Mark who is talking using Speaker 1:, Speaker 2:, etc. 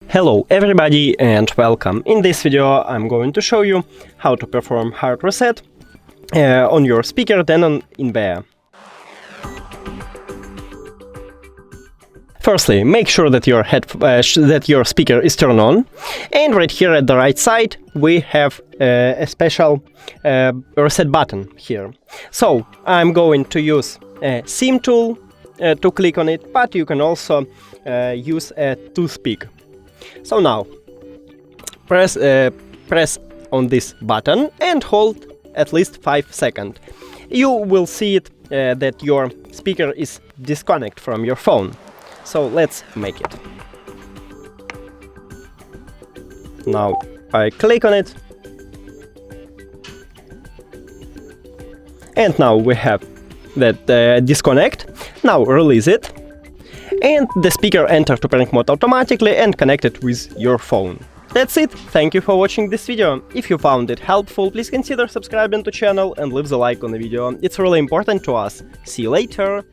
Speaker 1: Hello everybody and welcome. In this video I'm going to show you how to perform hard reset on your speaker DENON ENVAYA. Firstly, make sure that your speaker is turned on, and right here at the right side we have a special reset button here. So I'm going to use a SIM tool to click on it, but you can also use a toothpick. So now press on this button and hold at least 5 seconds. You will see it that your speaker is disconnected from your phone. So let's make it. Now I click on it, and now we have that disconnect. Now release it, and the speaker entered to pairing mode automatically and connected with your phone. That's it. Thank you for watching this video. If you found it helpful, please consider subscribing to the channel and leave the like on the video. It's really important to us. See you later.